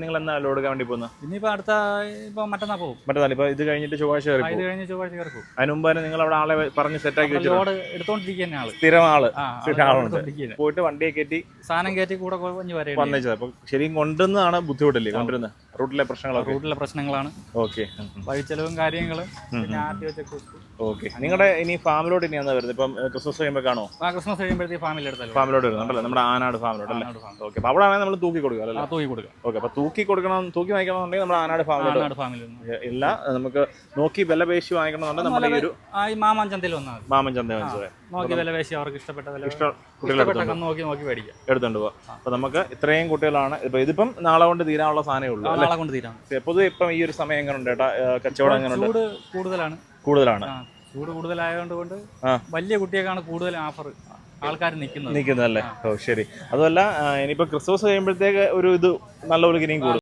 നിങ്ങൾ എന്നാ ലോഡ് എടുക്കാൻ വേണ്ടി പോകുന്നത്? ഇനിയിപ്പോൾ അടുത്ത മറ്റന്നാൾ പോകും. മറ്റന്നാൾ ഇപ്പോൾ ഇത് കഴിഞ്ഞിട്ട് ചൊവ്വാഴ്ച കയറി പോകും. ഇത് കഴിഞ്ഞ് ചൊവ്വാഴ്ച കയറി പോകും. അതിന് മുമ്പ് തന്നെ നിങ്ങൾ അവിടെ ആളെ പറഞ്ഞ് സെറ്റാക്കി വെച്ചു? ലോഡ് എടുത്തോണ്ടിരിക്കുന്ന ആള്, സ്ഥിരം ആളുണ്ട്. പോയിട്ട് വണ്ടിയെ കയറ്റി സാധനം കയറ്റി കൂടെ വന്നേച്ചത്. അപ്പൊ ശരിക്കും കൊണ്ടുവന്നതാണ് ബുദ്ധിമുട്ടില്ലേ? കൊണ്ടുവരുന്നത് റൂട്ടിലെ പ്രശ്നങ്ങളാണ്. ഓക്കെ, വഴിച്ചെലവും കാര്യങ്ങളും. ഓക്കെ. നിങ്ങളുടെ ഇനി ഫാമിലോട്ട് ഇനി എന്നാ വരുന്നത്? ഇപ്പം ക്രിസ്മസ് കഴിയുമ്പോൾ കാണോ? ക്രിസ്മസ് കഴിയുമ്പോഴത്തേക്ക് ഫാമിലോട്ട് വരുന്നുണ്ടല്ലേ? നമ്മുടെ ആനാട് ഫാമിലോട്ട് അല്ലേ? ഓക്കെ. അപ്പൊ അവിടെ ആണെങ്കിൽ നമ്മൾ തൂക്കി കൊടുക്കുക അല്ലേ? ഓക്കെ. അപ്പൊ തൂക്കി വാങ്ങിക്കണമെന്നുണ്ടെങ്കിൽ നമ്മുടെ ആനാട് ഫാമിലോട്ട് ഇല്ല. നമുക്ക് നോക്കി വില പേശി വാങ്ങിക്കണമെന്നുണ്ടെങ്കിൽ നമ്മുടെ ഈ ഒരു മാമഞ്ചന്തയിൽ മാമഞ്ചന്ത നോക്കി വില പേശി അവർക്ക് ഇഷ്ടപ്പെട്ട നോക്കി മേടിക്കാം, എടുത്തോണ്ട് പോവാം. അപ്പൊ നമുക്ക് ഇത്രയും കുട്ടികളാണ്. ഇതിപ്പം നാളെ കൊണ്ട് തീരാനുള്ള സാധനമേ ഉള്ളൂ. നാളെ കൊണ്ട് തീരാം. പൊതുവെ ഇപ്പം ഈ ഒരു സമയം എങ്ങനെ ഉണ്ട് ചേട്ടാ? കച്ചവടം എങ്ങനെ ഉണ്ട്? കൂടുതലാണ്. ചൂട് കൂടുതലായതുകൊണ്ട് വലിയ കുട്ടികൾക്കാണ് കൂടുതൽ ഓഫർ ആൾക്കാർ നിൽക്കുന്നത് അല്ലേ? ഓ ശരി. അതുമല്ല ഇനിയിപ്പോ ക്രിസ്മസ് കഴിയുമ്പോഴത്തേക്ക് ഒരു ഇത് നല്ലപോലെ ഇനിയും കൂടും.